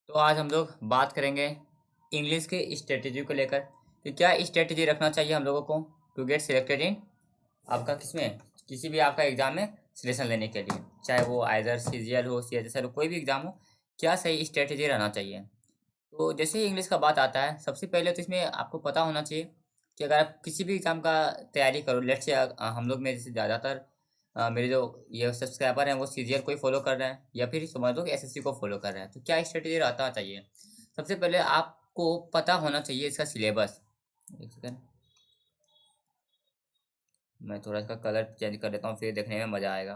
तो आज हम लोग बात करेंगे इंग्लिश की स्ट्रेटेजी को लेकर कि क्या स्ट्रेटेजी रखना चाहिए हम लोगों को टू गेट सिलेक्टेड इन आपका किसमें किसी भी आपका एग्जाम में सिलेक्शन लेने के लिए, चाहे वो आइदर सीजीएल हो, सीएचएसएल हो, कोई भी एग्जाम हो। क्या सही स्ट्रेटेजी रहना चाहिए। तो जैसे ही इंग्लिश का बात आता है, सबसे पहले तो इसमें आपको पता होना चाहिए कि अगर आप किसी भी एग्जाम का तैयारी करो, लेट से हम लोग में जैसे ज़्यादातर मेरे जो ये सब्सक्राइबर हैं वो सीजीएल को ही फॉलो कर रहे हैं या फिर समझ लो कि एसएससी को फॉलो कर रहे हैं, तो क्या स्ट्रेटेजी रहता चाहिए। सबसे पहले आपको पता होना चाहिए इसका सिलेबस। एक सेकंड, मैं थोड़ा इसका कलर चेंज कर देता हूँ, फिर देखने में मज़ा आएगा।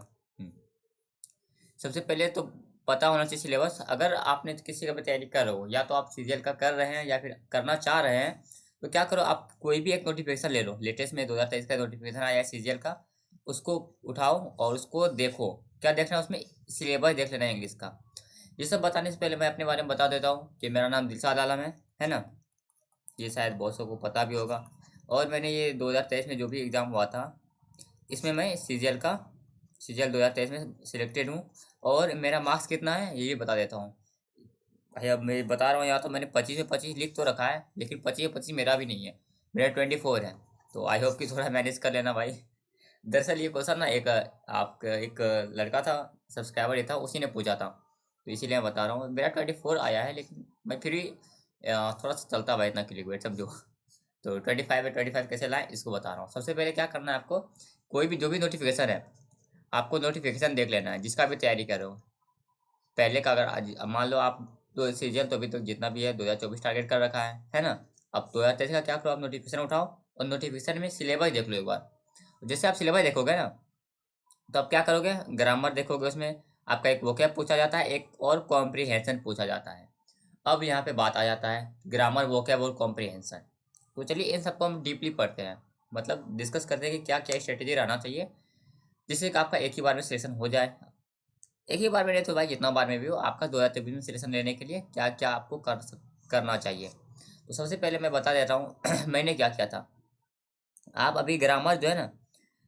सबसे पहले तो पता होना चाहिए सिलेबस। अगर आपने किसी का भी तैयारी कर रहे हो, या तो आप सीरियल का कर रहे हैं या फिर करना चाह रहे हैं, तो क्या करो, आप कोई भी एक नोटिफिकेशन ले लो। लेटेस्ट में 2023 का नोटिफिकेशन आया है सीरियल का, उसको उठाओ और उसको देखो। क्या देखना है उसमें, सिलेबस देख लेना है इंग्लिश का। ये सब बताने से पहले मैं अपने बारे में बता देता हूँ कि मेरा नाम दिलशाद आलम है ना। ये शायद बहुत सबको पता भी होगा। और मैंने ये 2023 में जो भी एग्ज़ाम हुआ था, इसमें मैं सीजीएल 2023 में सिलेक्टेड हूँ। और मेरा मार्क्स कितना है ये भी बता देता हूँ। भाई अब मैं बता रहा हूँ, यहाँ तो मैंने 25 में 25 लिख तो रखा है, लेकिन 25 में 25 मेरा भी नहीं है, मेरा 24 है। तो आई होप कि थोड़ा मैनेज कर लेना भाई। दरअसल ये क्वेश्चन ना एक लड़का था, सब्सक्राइबर ही था, उसी ने पूछा था, तो इसीलिए मैं बता रहा हूँ। मेरा 24 आया है, लेकिन मैं फिर भी थोड़ा सा चलता भाई, इतना क्लिक वेट सब जो। तो 25 है, 25 कैसे लाएं इसको बता रहा हूँ। सबसे पहले क्या करना है आपको, कोई भी जो भी नोटिफिकेशन है, आपको नोटिफिकेशन देख लेना है जिसका भी तैयारी कर रहे हो। पहले का अगर आज अब मान लो आप तो सीजन तो अभी तक जितना भी है 2024 टारगेट कर रखा है ना। अब 2023 का क्या करो, आप नोटिफिकेशन उठाओ और नोटिफिकेशन में सिलेबस देख लो एक बार। जैसे आप सिलेबस देखोगे ना, तो आप क्या करोगे, ग्रामर देखोगे, उसमें आपका एक वोकैब पूछा जाता है, एक और कॉम्प्रिहेंशन पूछा जाता है। अब यहाँ पे बात आ जाता है ग्रामर, वोकैब और कॉम्प्रिहेंशन। तो चलिए इन सबको हम डीपली पढ़ते हैं, मतलब डिस्कस करते हैं कि क्या क्या स्ट्रेटेजी रहना चाहिए जिससे कि आपका एक ही बार में सिलेक्शन हो जाए। एक ही बार में नहीं तो भाई जितना बार में भी हो, आपका 2023 में सिलेक्शन लेने के लिए क्या क्या आपको करना चाहिए। तो सबसे पहले मैं बता देता हूँ मैंने क्या किया था। आप अभी ग्रामर जो है ना,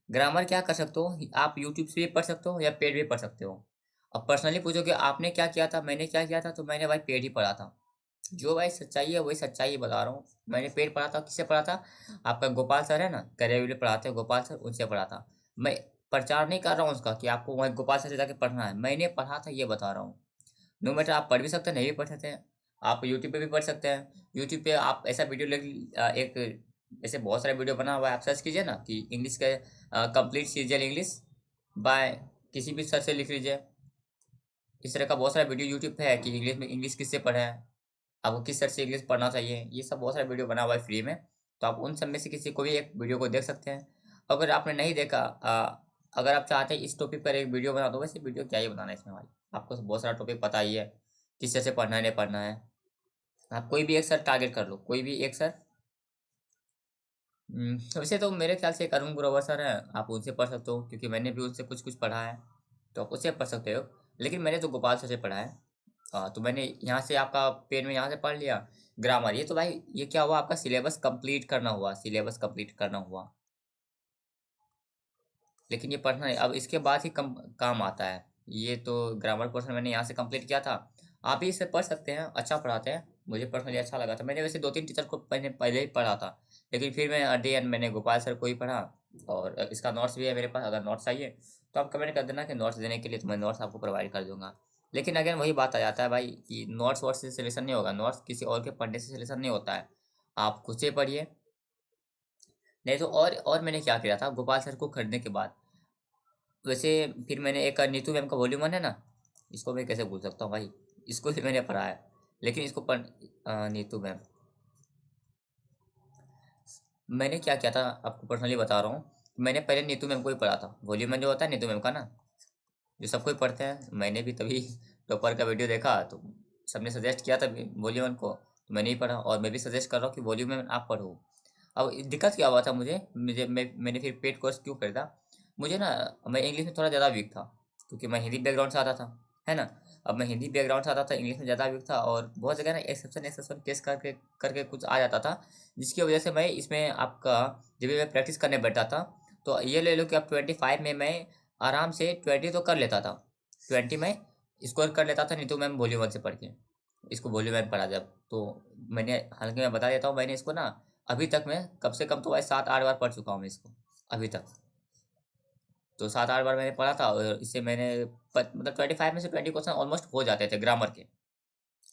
ग्रामर क्या कर सकते हो, आप यूट्यूब से भी पढ़ सकते हो या पेड भी पढ़ सकते हो। अब पर्सनली पूछोगे आपने क्या किया था, मैंने क्या किया था, तो मैंने भाई पेड ही पढ़ा था। जो भाई सच्चाई है वही सच्चाई बता रहा हूँ। मैंने पेड पढ़ा था, किससे पढ़ा था, आपका गोपाल सर है ना, करियर पढ़ाते हैं गोपाल सर, उनसे पढ़ा था। मैं प्रचार नहीं कर रहा हूँ उसका कि आपको वही गोपाल सर से जाके पढ़ना है, मैंने पढ़ा था ये बता रहा हूँ। नो मैटर, आप पढ़ भी सकते हैं, नहीं भी पढ़ सकते हैं। आप यूट्यूब पे भी पढ़ सकते हैं। यूट्यूब पे आप ऐसा वीडियो एक ऐसे बहुत सारे वीडियो बना हुआ है, आप सर्च कीजिए ना कि इंग्लिश के कंप्लीट सीरियल इंग्लिश बाय, किसी भी सर से लिख लीजिए। इस तरह का बहुत सारा वीडियो यूट्यूब पे है कि इंग्लिश में इंग्लिश किससे पढ़े हैं, आपको किस तरह से इंग्लिश पढ़ना चाहिए, ये सब बहुत सारे वीडियो बना हुआ है फ्री में। तो आप उन सब में से किसी को भी एक वीडियो को देख सकते हैं। अगर आपने नहीं देखा, अगर आप चाहते हैं इस टॉपिक पर एक वीडियो बना दो, वैसे वीडियो क्या ही बनाना है इसमें भाई, आपको तो बहुत सारा टॉपिक पता ही है किस तरह से पढ़ना है नहीं पढ़ना है। आप कोई भी एक सर टारगेट कर लो, कोई भी एक सर। वैसे तो मेरे ख्याल से एक अरुण ग्रोवर सर हैं, आप उनसे पढ़ सकते हो क्योंकि मैंने भी उनसे कुछ कुछ पढ़ा है, तो आप उससे पढ़ सकते हो। लेकिन मैंने तो गोपाल सर से पढ़ा है। तो मैंने यहाँ से आपका पेन में यहाँ से पढ़ लिया ग्रामर। ये तो भाई ये क्या हुआ, आपका सिलेबस कंप्लीट करना हुआ, सिलेबस कंप्लीट करना हुआ। लेकिन ये पढ़ना है, अब इसके बाद ही काम आता है। ये तो ग्रामर पोर्शन मैंने यहाँ से कंप्लीट किया था। आप भी इसे पढ़ सकते हैं, अच्छा पढ़ाते हैं, मुझे पर्सनली अच्छा लगा था। मैंने वैसे दो तीन टीचर को मैंने पहले ही पढ़ा था, लेकिन फिर मैं अट दी एंड मैंने गोपाल सर को ही पढ़ा। और इसका नोट्स भी है मेरे पास, अगर नोट्स चाहिए तो आप कमेंट कर देना कि नोट्स देने के लिए, तो मैं नोट्स आपको प्रोवाइड कर दूंगा। लेकिन अगेन वही बात आ जाता है भाई कि नोट्स वोट्स से सिलेक्शन नहीं होगा, नोट्स किसी और के पढ़ने से सिलेक्शन नहीं होता है। आप खुद से पढ़िए। नहीं तो और मैंने क्या किया था गोपाल सर को खरीदने के बाद, वैसे फिर मैंने एक नीतू मैम का वॉल्यूम 1 है ना, इसको मैं कैसे भूल सकता हूँ भाई, इसको भी मैंने पढ़ा है। लेकिन इसको नीतू मैम, मैंने क्या किया था आपको पर्सनली बता रहा हूँ। मैंने पहले नीतू मैम को ही पढ़ा था, वॉल्यूम 1 जो होता है नीतू मैम का ना, जो सबको ही पढ़ते हैं, मैंने भी तभी टॉपर का वीडियो देखा तो सबने सजेस्ट किया था वॉल्यूम 1 को, तो मैंने ही पढ़ा। और मैं भी सजेस्ट कर रहा हूँ कि वॉल्यूम 1 आप पढ़ो। अब दिक्कत क्या हुआ था मुझे मैंने फिर पेड कोर्स क्यों खरीदा। मुझे ना, मैं इंग्लिश में थोड़ा ज़्यादा वीक था, क्योंकि मैं हिंदी बैकग्राउंड से आता था, है ना। अब मैं हिंदी बैकग्राउंड से आता था, इंग्लिश में ज़्यादा वीक था, और बहुत जगह ना एक्सेप्शन एक्सेप्शन केस करके करके कुछ आ जाता था, जिसकी वजह से मैं इसमें आपका जब भी मैं प्रैक्टिस करने बैठा था, तो ये ले लो कि अब 25 में मैं आराम से 20 तो कर लेता था, 20 में स्कोर कर लेता था नीतू मैम वॉल्यूम 1 से पढ़ के। इसको वॉल्यूम में पढ़ा जब तो मैंने, हालांकि मैं बता देता हूँ, मैंने इसको ना अभी तक मैं कम से कम तो भाई 7-8 बार पढ़ चुका हूँ मैं इसको अभी तक। तो 7-8 बार मैंने पढ़ा था और इससे मैंने मतलब 25 में से 20 क्वेश्चन ऑलमोस्ट हो जाते थे ग्रामर के।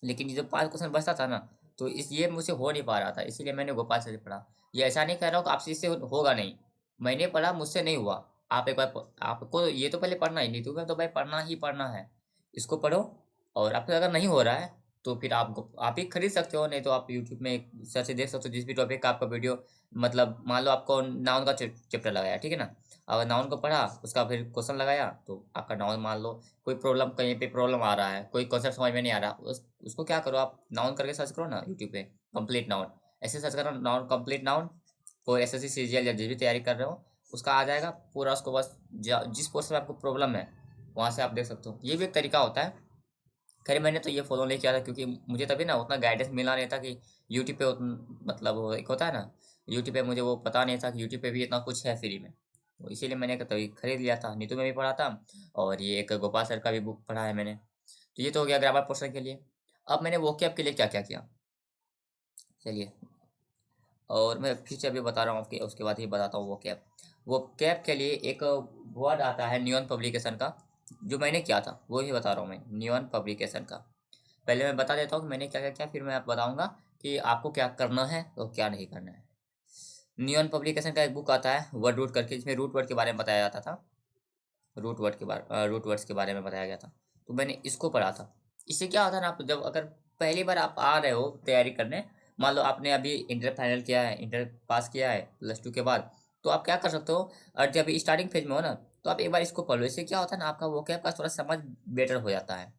लेकिन ये जो 5 क्वेश्चन बचता था ना, तो इस ये मुझसे हो नहीं पा रहा था, इसीलिए मैंने गोपाल सर से पढ़ा। ये ऐसा नहीं कह रहा हूँ कि आपसे इससे होगा नहीं, मैंने पढ़ा, मुझसे नहीं हुआ। आप एक बार आपको ये तो पहले पढ़ना ही, नीतू में तो भाई पढ़ना ही पढ़ना है। इसको पढ़ो, और आपको अगर नहीं हो रहा है तो फिर आप ही खरीद सकते हो, नहीं तो आप यूट्यूब में एक सर्च से देख सकते हो जिस भी टॉपिक का आपका वीडियो, मतलब मान लो आपको नाउन का चैप्टर लगाया, ठीक है ना, अगर नाउन को पढ़ा उसका फिर क्वेश्चन लगाया, तो आपका नाउन मान लो कोई प्रॉब्लम, कहीं पे प्रॉब्लम आ रहा है, कोई कॉन्सेप्ट समझ में नहीं आ रहा, उसको क्या करो, आप नाउन करके सर्च करो ना यूट्यूब पे, कंप्लीट नाउन, ऐसे सर्च करो नाउन, कंप्लीट नाउन, कोई एसएससी सीजीएल या जिस भी तैयारी कर रहे हो उसका आ जाएगा पूरा, उसको बस जिस पोर्शन में आपको प्रॉब्लम है वहाँ से आप देख सकते हो। ये भी एक तरीका होता है। खैर मैंने तो ये फॉलो नहीं किया था क्योंकि मुझे तभी ना उतना गाइडेंस मिला नहीं था कि यूट्यूब पे मतलब वो एक होता है ना, यूट्यूब पे मुझे वो पता नहीं था कि यूट्यूब पे भी इतना कुछ है फ्री में, तो इसीलिए मैंने तभी खरीद लिया था। नीतू में भी पढ़ा था, और ये एक गोपाल सर का भी बुक पढ़ा है मैंने। तो ये तो हो गया ग्रामर पोर्शन के लिए। अब मैंने वोकैब के लिए क्या क्या किया, चलिए, और मैं फिर से अभी बता रहा हूँ आपके, उसके बाद ही बताता हूँ वो कैब के लिए एक वर्ड आता है न्यून पब्लिकेशन का, जो मैंने किया था वो ही बता रहा हूँ मैं, न्यून पब्लिकेशन का। पहले मैं बता देता हूँ कि मैंने क्या क्या किया, फिर मैं आपको बताऊंगा कि आपको क्या करना है और क्या नहीं करना है। न्यून पब्लिकेशन का एक बुक आता है वर्ड रूट करके, जिसमें रूट वर्ड के बारे में बताया जाता था, रूट वर्ड्स के बारे में बताया गया था। तो मैंने इसको पढ़ा था। इससे क्या होता है ना, आप जब अगर पहली बार आप आ रहे हो तैयारी करने, मान लो आपने अभी इंटर फाइनल किया है, इंटर पास किया है +2 के बाद, तो आप क्या कर सकते हो, और जब स्टार्टिंग फेज में हो ना, तो आप एक बार इसको पढ़ लो। इससे क्या होता है ना, आपका वो क्या थोड़ा समझ बेटर हो जाता है।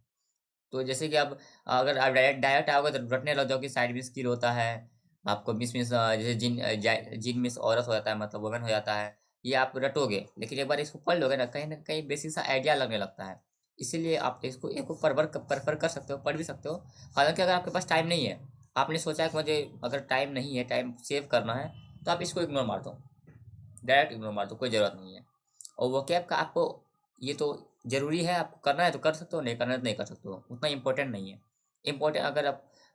तो जैसे कि अब अगर आप डायरेक्ट डायरेक्ट आओगे तो रटने लग जाओगे, साइड में स्किल होता है, आपको मिस जैसे जिन मिस औरत हो जाता है, मतलब वुमेन हो जाता है, ये आप रटोगे। लेकिन एक बार इसको पढ़ लोगे ना कहीं बेसिक सा आइडिया लगने लगता है। इसीलिए आप इसको एक परफर कर सकते हो, पढ़ भी सकते हो। हालांकि अगर आपके पास टाइम नहीं है, आपने सोचा है कि मुझे अगर टाइम नहीं है, टाइम सेव करना है, तो आप इसको इग्नोर मार दो, डायरेक्ट इग्नोर मार दो, कोई ज़रूरत नहीं है। और वो कैब का आपको, ये तो ज़रूरी है, आपको करना है तो कर सकते हो, नहीं करना है तो नहीं कर सकते हो, उतना इंपॉर्टेंट नहीं है। इंपॉर्टेंट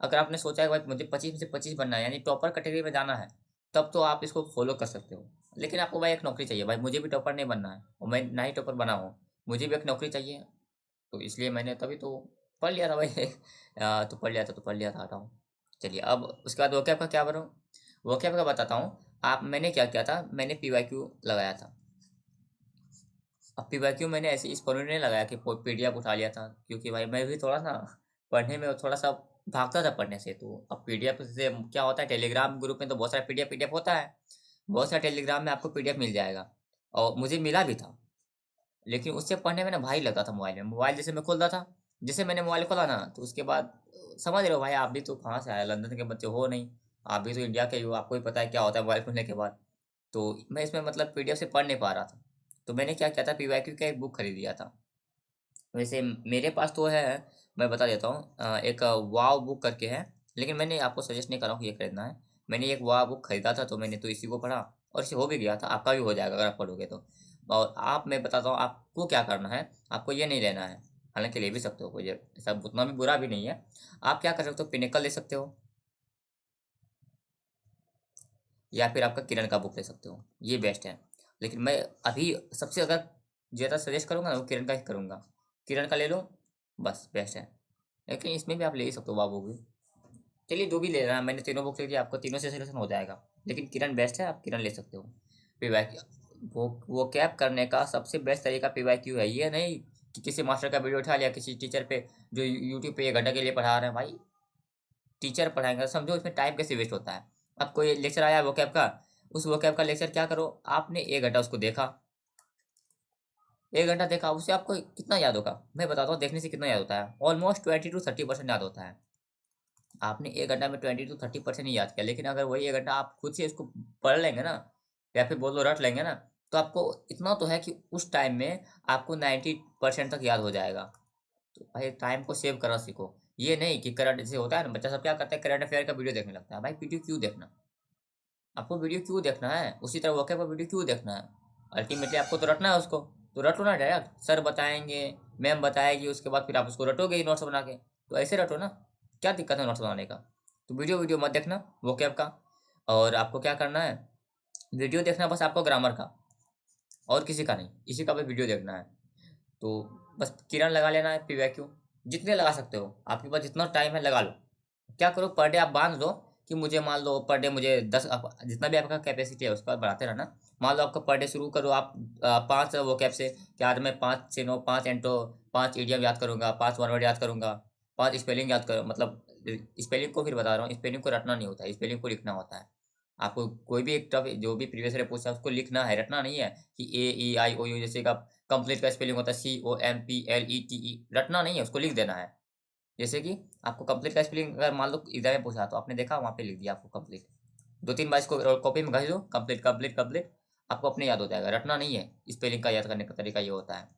अगर आपने सोचा है कि भाई मुझे 25 में से 25 बनना है, यानी टॉपर कैटेगरी में जाना है, तब तो आप इसको फॉलो कर सकते हो। लेकिन आपको भाई एक नौकरी चाहिए, भाई मुझे भी टॉपर नहीं बनना है और मैं ना ही टॉपर बना हूँ, मुझे भी एक नौकरी चाहिए। तो इसलिए मैंने तभी तो पढ़ लिया था भाई। तो पढ़ लिया था, हटाओ। चलिए, अब उसके बाद वो कैब का क्या करूँ, वो कैब का बताता हूँ। आप मैंने क्या किया था, मैंने पीवाईक्यू लगाया था। अब पीवाईक्यू मैंने ऐसे इस पर नहीं लगाया कि पीडीएफ उठा लिया था, क्योंकि भाई मैं भी थोड़ा सा पढ़ने में थोड़ा सा भागता था पढ़ने से। तो अब पीडीएफ से क्या होता है, टेलीग्राम ग्रुप में तो बहुत सारा पीडीएफ होता है, बहुत सारा टेलीग्राम में आपको पीडीएफ मिल जाएगा, और मुझे मिला भी था। लेकिन उससे पढ़ने में ना भारी लगता था मोबाइल में। मोबाइल जैसे मैं खोलता था, जैसे मैंने मोबाइल खोला ना, तो उसके बाद समझ रहे हो भाई, आप भी तो कहाँ से आए, लंदन के बच्चे हो नहीं, आप भी तो इंडिया के ही हो, आपको ही पता है क्या होता है मोबाइल खोलने के बाद। तो मैं इसमें मतलब पीडीएफ से पढ़ नहीं पा रहा था, तो मैंने क्या किया था, पीवाईक्यू का एक बुक खरीद लिया था। वैसे मेरे पास तो है, मैं बता देता हूँ, एक वाव बुक करके है, लेकिन मैंने आपको सजेस्ट नहीं कर रहा हूँ कि ये खरीदना है। मैंने एक वाव बुक खरीदा था, तो मैंने तो इसी को पढ़ा, और इसे हो भी गया था, आपका भी हो जाएगा अगर आप पढ़ोगे तो। और मैं बताता हूँ आपको क्या करना है, आपको ये नहीं लेना है, हालांकि ले भी सकते हो, कोई ऐसा उतना भी बुरा भी नहीं है। आप क्या कर सकते हो, पिनेकल ले सकते हो, या फिर आपका किरण का बुक ले सकते हो, ये बेस्ट है। लेकिन मैं अभी सबसे अगर ज़्यादा सजेस्ट करूँगा ना, वो किरण का ही करूँगा, किरण का ले लो, बस बेस्ट है। लेकिन इसमें भी आप ले ही सकते हो बाबू भी, चलिए जो भी ले रहा है, मैंने तीनों बुक ले लिया, आपको तीनों से सिलेक्शन हो जाएगा। लेकिन किरण बेस्ट है, आप किरण ले सकते हो। पीवाईक्यू, वो कैप करने का सबसे बेस्ट तरीका पीवाईक्यू है, ये नहीं कि किसी मास्टर का वीडियो उठा लिया, किसी टीचर पे जो यूट्यूब पे 1 घंटे के लिए पढ़ा रहे हैं। भाई टीचर पढ़ाएंगे, समझो इसमें टाइम कैसे वेस्ट होता है। अब कोई लेक्चर आया वो कैप का, उस वो कैप का लेक्चर क्या करो, आपने 1 घंटा उसको देखा, 1 घंटा देखा, उससे आपको कितना याद होगा, मैं बताता हूँ देखने से कितना याद होता है, ऑलमोस्ट 20 to 30% याद होता है। आपने 1 घंटा में 20 to 30% ही याद किया। लेकिन अगर वही 1 घंटा आप खुद से इसको पढ़ लेंगे ना, या फिर बोलो रट लेंगे ना, तो आपको इतना तो है कि उस टाइम में आपको 90% तक याद हो जाएगा। तो भाई टाइम को सेव करना सीखो। ये नहीं कि करंट जैसे होता है ना, बच्चा सब क्या करता है, करंट अफेयर का वीडियो देखने लगता है। भाई वीडियो क्यों देखना, आपको वीडियो क्यों देखना है, उसी तरह वर्कआउट का वीडियो क्यों देखना है, अल्टीमेटली आपको तो रटना है उसको, तो रटो ना डायरेक्ट, सर बताएंगे, मैम बताएगी, उसके बाद फिर आप उसको रटोगे ही नोट्स बना के, तो ऐसे रटो ना। क्या दिक्कत है नोट्स बनाने का? तो वीडियो वीडियो मत देखना वोकैब का। और आपको क्या करना है, वीडियो देखना बस आपको ग्रामर का, और किसी का नहीं, इसी का बस वीडियो देखना है। तो बस किरण लगा लेना है, पीवाईक्यू जितने लगा सकते हो, आपके पास जितना टाइम है लगा लो। क्या करो, पर डे आप बांध दो कि मुझे मान लो पर डे मुझे 10, जितना भी आपका कैपेसिटी है उसके बाद बढ़ाते रहना। मान लो आपका पर डे शुरू करो आप 5 वो कैप से, कि आज मैं 5 से 9, 5 एंटो, 5 इडियम याद करूंगा, 5 वन वर्ड याद करूंगा, 5 स्पेलिंग याद करो। मतलब स्पेलिंग को फिर बता रहा हूँ, स्पेलिंग को रटना नहीं होता है, स्पेलिंग को लिखना होता है। आपको कोई भी एक टॉपिक जो भी प्रीवियस ईयर पूछा है उसको लिखना है, रटना नहीं है कि A E I O U, जैसे कि आप कंप्लीट का स्पेलिंग होता है COMPLETE, रटना नहीं है, उसको लिख देना है। जैसे कि आपको कंप्लीट का स्पेलिंग अगर मान लो एग्जाम में पूछा तो आपने देखा वहाँ पे लिख दिया आपको कंप्लीट, 2-3 बार इसको कॉपी में घस दो, कंप्लीट कंप्लीट कंप्लीट, आपको अपने याद हो जाएगा। रटना नहीं है, स्पेलिंग का याद करने का तरीका ये होता है।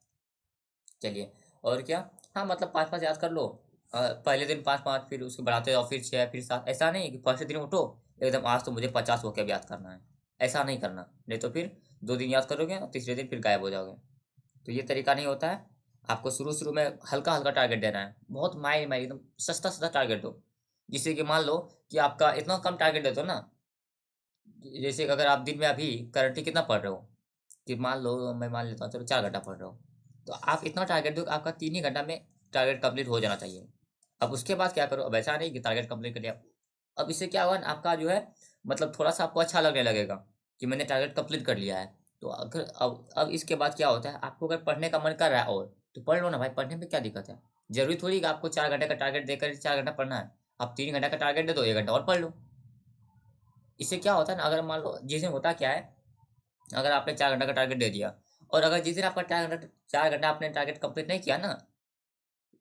चलिए, और क्या, हाँ मतलब 5-5 याद कर लो। पहले दिन 5-5, फिर उसके बढ़ाते जाओ, फिर 6, फिर 7। ऐसा नहीं कि फर्स्ट दिन उठो एकदम आज तो मुझे 50 वोकैब याद करना है, ऐसा नहीं करना। नहीं तो फिर 2 दिन याद करोगे और तीसरे दिन फिर गायब हो जाओगे। तो ये तरीका नहीं होता है। आपको शुरू शुरू में हल्का हल्का टारगेट देना है, बहुत माइल्ड माइल्ड एकदम सस्ता सस्ता टारगेट दो। जिससे कि मान लो कि आपका इतना कम टारगेट दे दो ना, जैसे कि अगर आप दिन में अभी करंटली कितना पढ़ रहे हो, कि मान लो मैं मान लेता हूँ चलो 4 घंटा पढ़ रहे हो, तो आप इतना टारगेट दो कि आपका 3 ही घंटा में टारगेट कंप्लीट हो जाना चाहिए। अब उसके बाद क्या करो, अब ऐसा नहीं कि टारगेट कंप्लीट कर लिया, अब इससे क्या हुआ ना, आपका जो है मतलब थोड़ा सा आपको अच्छा लगने लगेगा कि मैंने टारगेट कंप्लीट कर लिया है। तो अगर अब इसके बाद क्या होता है, आपको अगर पढ़ने का मन कर रहा है और तो पढ़ लो ना भाई, पढ़ने में क्या दिक्कत है। जरूरी थोड़ी कि आपको 4 घंटे का टारगेट देकर 4 घंटा पढ़ना है। आप 3 घंटा का टारगेट दे दो, 1 घंटा और पढ़ लो। इससे क्या होता है ना, अगर मान लो जिस दिन होता क्या है, अगर आपने 4 घंटा का टारगेट दे दिया, और अगर जिस दिन आपका 4 घंटा आपने टारगेट कंप्लीट नहीं किया ना,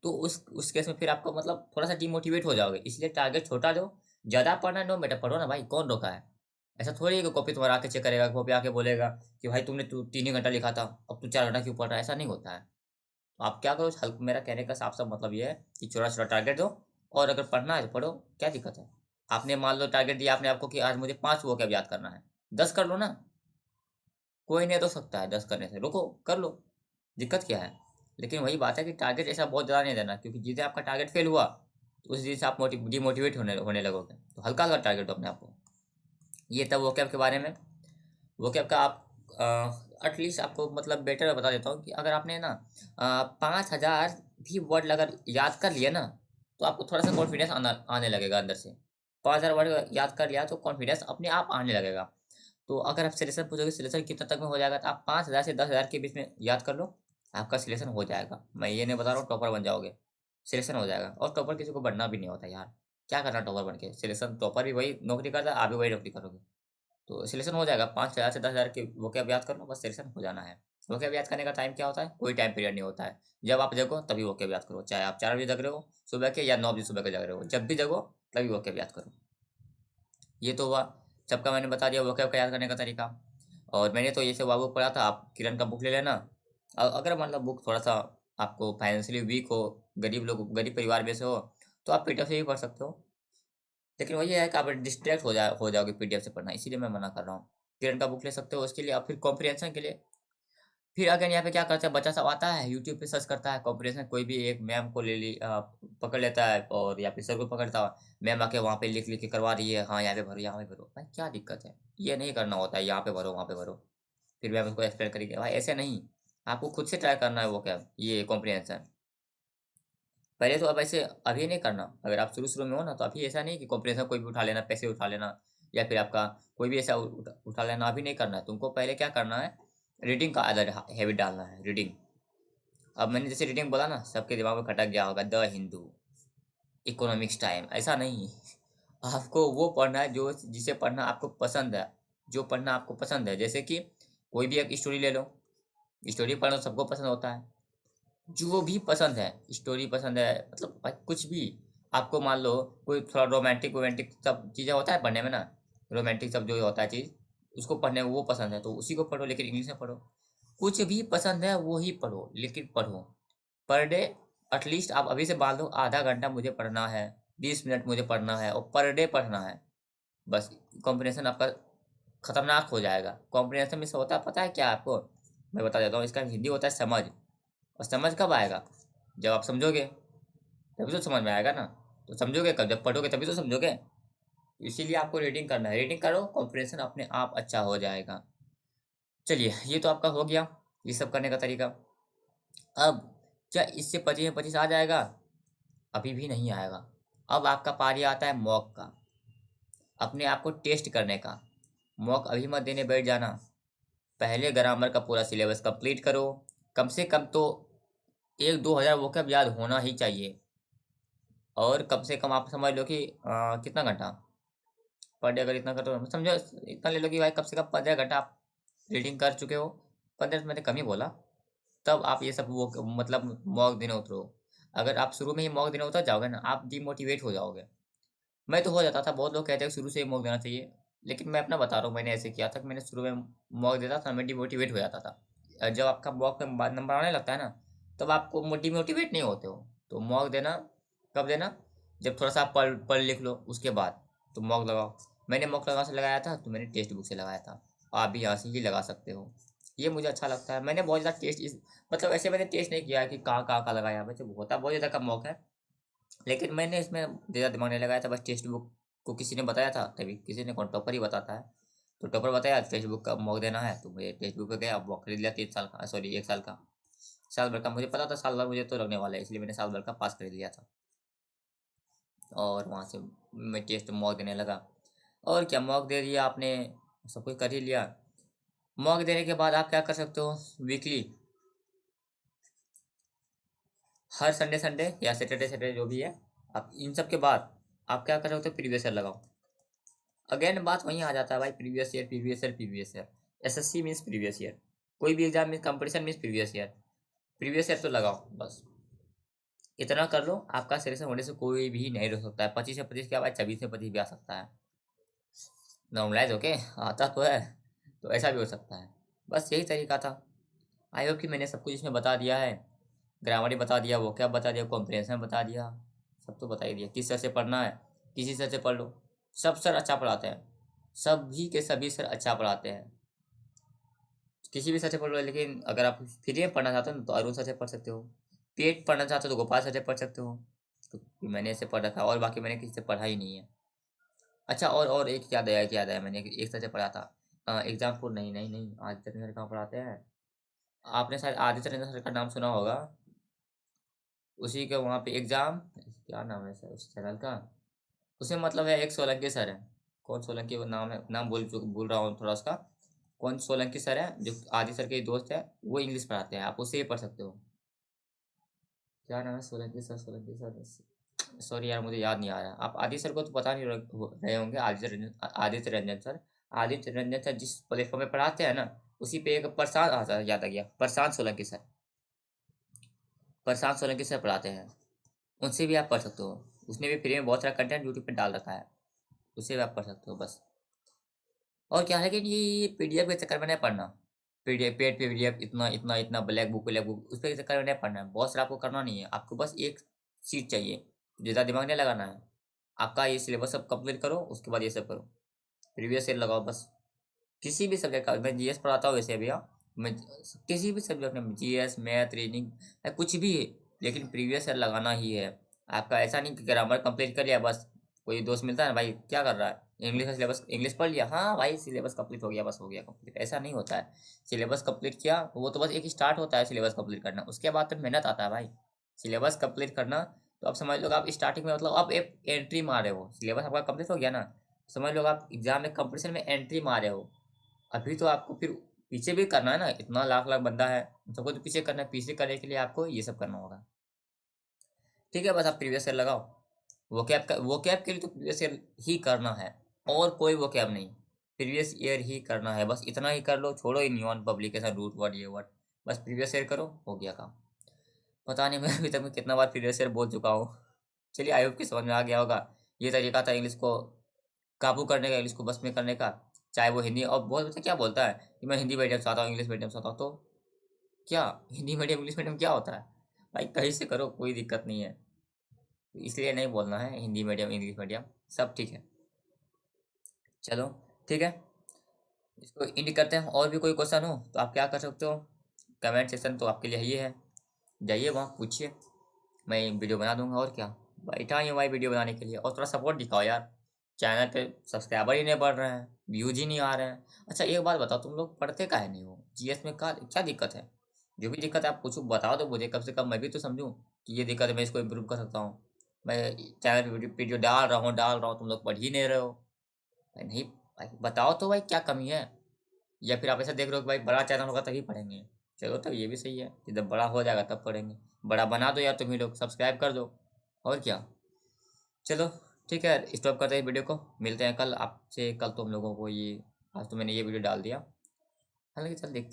तो उस केस में फिर आपको मतलब थोड़ा सा डिमोटिवेट हो जाओगे। इसलिए टारगेट छोटा लो, ज़्यादा पढ़ना है नो बेटा पढ़ो ना भाई, कौन रोका है। ऐसा थोड़ी है कि कॉपी तुम्हारा आके चेक करेगा, कॉपी आके बोलेगा कि भाई तू 3 ही घंटा लिखा था, अब तू 4 घंटा क्यों पढ़ रहा है, ऐसा नहीं होता है। तो आप क्या करो, मेरा कहने का साफ साफ मतलब ये है कि छोटा छोटा टारगेट दो, और अगर पढ़ना है तो पढ़ो, क्या दिक्कत है। आपने मान लो टारगेट दिया आपने आपको कि आज मुझे 5 वो क्या याद करना है, 10 कर लो ना, कोई नहीं रोक सकता है 10 करने से, रुको कर लो, दिक्कत क्या है। लेकिन वही बात है कि टारगेट ऐसा बहुत ज़्यादा नहीं देना, क्योंकि जिस दिन आपका टारगेट फेल हुआ तो उस दिन से आप डिमोटिवेट होने होने लगोगे। तो हल्का हल्का टारगेट दो अपने आप को। ये तब वोकैब के बारे में। वोकैब का आप एटलीस्ट आपको मतलब बेटर बता देता हूँ कि अगर आपने ना 5,000 भी वर्ड अगर याद कर लिया ना, तो आपको थोड़ा सा कॉन्फिडेंस आने लगेगा अंदर से। 5,000 वर्ड याद कर लिया तो कॉन्फिडेंस अपने आप आने लगेगा। तो अगर आप सिलेक्शन पूछोगे सिलेक्शन कितना तक में हो जाएगा, तो आप 5,000 से 10,000 के बीच में याद कर लो, आपका सिलेक्शन हो जाएगा। मैं ये नहीं बता रहा हूँ टॉपर बन जाओगे, सिलेक्शन हो जाएगा। और टॉपर किसी को बनना भी नहीं होता यार, क्या करना टॉपर बन के, सिलेक्शन टॉपर भी वही नौकरी करता है, आप भी वही नौकरी करोगे। तो सिलेक्शन हो जाएगा, 5,000 से 10,000 के वोकैब याद कर लो, बस सिलेक्शन हो जाना है। वोकैब याद करने का टाइम क्या होता है, कोई टाइम पीरियड नहीं होता है। जब आप जगो तभी वोकैब याद करो, चाहे आप 4 बजे जग रहे हो सुबह के या 9 बजे सुबह के जग रहे हो, जब भी जगो तभी वोकैब याद करो। ये तो हुआ सबका, मैंने बता दिया वोकैब का याद करने का तरीका। और मैंने तो ये सब बुक पढ़ा था, आप किरण का बुक ले लेना। अगर मतलब बुक थोड़ा सा आपको फाइनेंशियली वीक हो, गरीब परिवार में से हो, तो आप पीडीएफ से भी पढ़ सकते हो। लेकिन वही है कि आप डिस्ट्रैक्ट हो जाओगे पीडीएफ से पढ़ना, इसीलिए मैं मना कर रहा हूँ। किरण का बुक ले सकते हो उसके लिए, और फिर कॉम्प्रिहेंशन के लिए फिर अगेन यहाँ पे क्या करता है, बच्चा सब आता है यूट्यूब पे सर्च करता है कॉम्प्रिहेंशन, कोई भी एक मैम को पकड़ लेता है, और या फिर सर को पकड़ता है, मैम आके वहाँ पे लिख लिख के करवा रही है, हाँ यहाँ पे भरो यहाँ पे भरो। भाई क्या दिक्कत है, ये नहीं करना होता है, यहाँ पे भरो वहाँ पे भरो। फिर मैम उसको एक्सप्लेन करेगी, भाई ऐसे नहीं, आपको खुद से ट्राई करना है वो क्या ये कॉम्प्रिहेंशन। पहले तो अब ऐसे अभी नहीं करना, अगर आप शुरू शुरू में हो ना, तो अभी ऐसा नहीं कि कॉम्प्रिहेंशन कोई भी उठा लेना, पैसे उठा लेना, या फिर आपका कोई भी ऐसा उठा लेना, अभी नहीं करना है तुमको। पहले क्या करना है, रीडिंग का आदत हैबिट डालना है, रीडिंग। अब मैंने जैसे रीडिंग बोला ना, सबके दिमाग में खटक गया होगा द हिंदू, इकोनॉमिक्स टाइम, ऐसा नहीं। आपको वो पढ़ना है जो जिसे पढ़ना आपको पसंद है, जो पढ़ना आपको पसंद है। जैसे कि कोई भी एक स्टोरी ले लो, स्टोरी पढ़ना सबको पसंद होता है, जो भी पसंद है, स्टोरी पसंद है, मतलब भाई कुछ भी। आपको मान लो कोई थोड़ा रोमांटिक वोमेंटिक सब चीज़ें होता है पढ़ने में ना, रोमांटिक सब जो होता है चीज़, उसको पढ़ने में वो पसंद है तो उसी को पढ़ो, लेकिन इंग्लिश में पढ़ो। कुछ भी पसंद है वो ही पढ़ो, लेकिन पढ़ो। पर डे एटलीस्ट आप अभी से मान लो आधा घंटा मुझे पढ़ना है, 20 मिनट मुझे पढ़ना है, और पर डे पढ़ना है। बस कॉम्बिनेशन आपका खतरनाक हो जाएगा। कॉम्बिनेशन में से होता है पता है क्या आपको, मैं बता देता हूँ, इसका हिंदी होता है समझ। और समझ कब आएगा, जब आप समझोगे तभी तो समझ में आएगा ना। तो समझोगे कब? जब पढ़ोगे तभी तो समझोगे। इसीलिए आपको रीडिंग करना है, रीडिंग करो, कॉम्प्रिहेंशन अपने आप अच्छा हो जाएगा। चलिए, ये तो आपका हो गया ये सब करने का तरीका। अब क्या इससे 25 में 25 आ जाएगा? अभी भी नहीं आएगा। अब आपका पारी आता है मॉक का, अपने आप को टेस्ट करने का। मॉक अभी मत देने बैठ जाना, पहले ग्रामर का पूरा सिलेबस कंप्लीट करो। कम से कम तो 1-2 हज़ार वोकैब याद होना ही चाहिए। और कम से कम आप समझ लो कि कितना घंटा पर डे, अगर इतना कर तो समझो, इतना ले लो कि भाई कम से कम 15 घंटा आप रीडिंग कर चुके हो। 15 तो मैंने कम ही बोला। तब आप ये सब वो मतलब मॉक देने उतरो। अगर आप शुरू में ही मॉक देने उतर जाओगे ना, आप डिमोटिवेट हो जाओगे। मैं तो हो जाता था, बहुत लोग कहते हैं कि शुरू से ही मॉक देना चाहिए, लेकिन मैं अपना बता रहा हूँ, मैंने ऐसे किया था कि मैंने शुरू में मॉक देता था, मैं डिमोटिवेट हो जाता था। जब आपका मॉक में नंबर आने लगता है ना, तब आपको डिमोटिवेट नहीं होते हो। तो मॉक देना कब देना? जब थोड़ा सा आप पढ़ पढ़ लिख लो उसके बाद तो मॉक लगाओ। मैंने मॉक लगा से लगाया था, तो मैंने टेक्स्ट बुक से लगाया था। आप भी यहाँ से ही लगा सकते हो। ये मुझे अच्छा लगता है। मैंने बहुत ज़्यादा टेस्ट इस मतलब ऐसे मैंने टेस्ट नहीं किया है कि कहाँ कहाँ का लगाया, वैसे होता बहुत ज़्यादा कम मॉक है, लेकिन मैंने इसमें ज़्यादा दिमाग नहीं लगाया था। बस टेक्स्ट बुक को किसी ने बताया था, तभी किसी ने, कौन टॉपर ही बताता है, तो टॉपर बताया टेक्स्ट बुक का मॉक देना है, तो मुझे टेक्स्ट बुक का गया मॉक खरीद लिया 3 साल का, सॉरी 1 साल का। साल भर का मुझे पता था, साल भर मुझे तो लगने वाला है, इसलिए मैंने साल भर का पास खरीद लिया था। और वहाँ से मैं टेस्ट मॉक देने लगा। और क्या, मॉक दे दिया आपने, सब कुछ कर ही लिया। मॉक देने के बाद आप क्या कर सकते हो, वीकली हर संडे संडे या सैटरडे सैटरडे जो भी है, आप इन सब के बाद आप क्या कर सकते हो, प्रीवियस ईयर लगाओ। अगेन बात वहीं आ जाता है भाई, previous year previous year previous year. SSC means previous year, कोई भी exam means competition means previous year. Previous year तो लगाओ बस। इतना कर लो, आपका सिलेक्शन होने से कोई भी नहीं रोक सकता है। 25 से 25 क्या भाई, 26 से 25 भी आ सकता है। नॉर्मलाइज ओके, आता तो है, तो ऐसा भी हो सकता है। बस यही तरीका था। आई होप कि मैंने सब कुछ इसमें बता दिया है। ग्रामर ही बता दिया, वो क्या बता दिया, कॉम्प्रिहेंशन बता दिया, सब तो बता ही दिया। किस सर से पढ़ना है, किसी सर से पढ़ लो। सब सर अच्छा पढ़ाते हैं, सभी के सभी सर अच्छा पढ़ाते हैं। किसी भी सर से पढ़ लो, लेकिन अगर आप फ्री में पढ़ना चाहते हो तो अरुण सर से पढ़ सकते हो। पेट पढ़ना चाहते हो तो गोपाल सर से पढ़ सकते हो, तो मैंने ऐसे पढ़ रखा है, और बाकी मैंने किसी से पढ़ा ही नहीं है। अच्छा, और एक याद आया, मैंने एक सर से पढ़ा था एग्जामपुर, नहीं नहीं नहीं, आदित्य रंजन सर कहाँ पढ़ाते हैं, आपने शायद आदित्य रंजन सर का नाम सुना होगा। उसी के वहाँ पे एग्जाम, क्या नाम है सर उस चैनल का, उसमें मतलब है एक सोलंकी सर है। कौन सोलंकी, वो नाम है, नाम भूल रहा हूँ थोड़ा उसका। कौन सोलंकी सर है जो आदि सर के दोस्त है, वो इंग्लिश पढ़ाते हैं, आप उससे ही पढ़ सकते हो। क्या नाम है, Solanki sir, Solanki sir, sorry यार मुझे याद नहीं आ रहा। आप आदि सर को तो पता नहीं रहे होंगे, आदित्य रंजन सर। आदित्य रंजन सर जिस प्लेटफॉर्म पे पढ़ाते हैं ना, उसी पे एक प्रशांत आता, याद आ गया, प्रशांत सोलंकी सर। प्रशांत सोलंकी सर पढ़ाते हैं, उनसे भी आप पढ़ सकते हो। उसने भी फ्री में बहुत सारा कंटेंट यूट्यूब पे डाल रखा है, उससे भी आप पढ़ सकते हो बस। और क्या है कि ये पीडीएफ के चक्कर में नहीं पढ़ना। पीडीएफ पेड पीडीएफ, इतना इतना इतना, ब्लैक बुक उस के चक्कर में नहीं पढ़ना है। बहुत सारा आपको करना नहीं है, आपको बस एक चीज़ चाहिए, ज़्यादा दिमाग नहीं लगाना है। आपका ये सिलेबस सब कंप्लीट करो, उसके बाद ये सब करो। प्रीवियस ईयर लगाओ बस। किसी भी सब्जेक्ट का, मैं जीएस पढ़ाता हूँ वैसे भैया, मैं किसी भी सब्जेक्ट में, जीएस मैथ रीजनिंग या कुछ भी है, लेकिन प्रीवियस ईयर लगाना ही है। आपका ऐसा नहीं कि ग्रामर कंप्लीट कर लिया बस, कोई दोस्त मिलता है ना भाई क्या कर रहा है, इंग्लिश का सिलेबस इंग्लिश पढ़ लिया, हाँ भाई सिलेबस कंप्लीट हो गया, बस हो गया कंप्लीट, ऐसा नहीं होता है। सिलेबस कंप्लीट किया वो तो बस एक स्टार्ट होता है सिलेबस कंप्लीट करना, उसके बाद तो मेहनत आता है भाई। सिलेबस कंप्लीट करना, तो आप समझ लो कि आप स्टार्टिंग में मतलब आप एक एंट्री मारे हो, सिलेबस आपका कंप्लीट हो गया ना, समझ लो आप एग्जाम में कंपटीशन में एंट्री मारे हो। अभी तो आपको फिर पीछे भी करना है ना, इतना लाख लाख बंदा है, सबको तो पीछे करना है, पीछे करने के लिए आपको ये सब करना होगा। ठीक है, बस आप प्रीवियस ईयर लगाओ। वो कैब के लिए तो प्रीवियस ईयर ही करना है, और कोई वो कैब नहीं, प्रीवियस ईयर ही करना है, बस इतना ही कर लो। छोड़ो इन न्यून पब्लिकेशन रूट वर्ड ये वर्ड, बस प्रीवियस ईयर करो, हो गया काम। पता नहीं मैं अभी तक मैं कितना बार प्रीवियस ईयर बोल चुका हूँ। चलिए, आई होप कि समझ में आ गया होगा। ये तरीका था इंग्लिश को काबू करने का, इंग्लिश को बस में करने का। चाहे वो हिंदी, और बहुत बच्चा क्या बोलता है कि मैं हिंदी मीडियम से आता हूँ, इंग्लिश मीडियम से आता हूँ, तो क्या हिंदी मीडियम इंग्लिश मीडियम क्या होता है भाई, कहीं से करो कोई दिक्कत नहीं है। तो इसलिए नहीं बोलना है हिंदी मीडियम इंग्लिश मीडियम, सब ठीक है। चलो, ठीक है, इसको इंड करते हैं। और भी कोई क्वेश्चन हो तो आप क्या कर सकते हो, कमेंट सेक्शन तो आपके लिए ही है, जाइए वहाँ पूछिए, मैं वीडियो बना दूंगा, और क्या, बैठा ही हूँ भाई वीडियो बनाने के लिए, और थोड़ा सपोर्ट दिखाओ यार। चैनल पे सब्सक्राइबर ही नहीं बढ़ रहे हैं, व्यूज ही नहीं आ रहे हैं। अच्छा एक बात बताओ, तुम लोग पढ़ते काहे नहीं हो? जीएस में क्या क्या दिक्कत है? जो भी दिक्कत है आप कुछ बताओ तो मुझे, कम से कम मैं भी तो समझूं कि ये दिक्कत है, मैं इसको इम्प्रूव कर सकता हूँ। मैं चैनल पे वीडियो डाल रहा हूँ, तुम लोग पढ़ ही नहीं रहे हो भाई। नहीं भाई बताओ तो भाई क्या कमी है? या फिर आप ऐसा देख रहे हो कि भाई बड़ा चैनल होगा तभी पढ़ेंगे? चलो तो ये भी सही है कि जब बड़ा हो जाएगा तब पढ़ेंगे। बड़ा बना दो यार, तुम ही लोग सब्सक्राइब कर दो, और क्या। चलो ठीक है, स्टॉप करते हैं वीडियो को। मिलते हैं कल आपसे। कल तो हम लोगों को ये, आज तो मैंने ये वीडियो डाल दिया, हालांकि चल देखते हैं।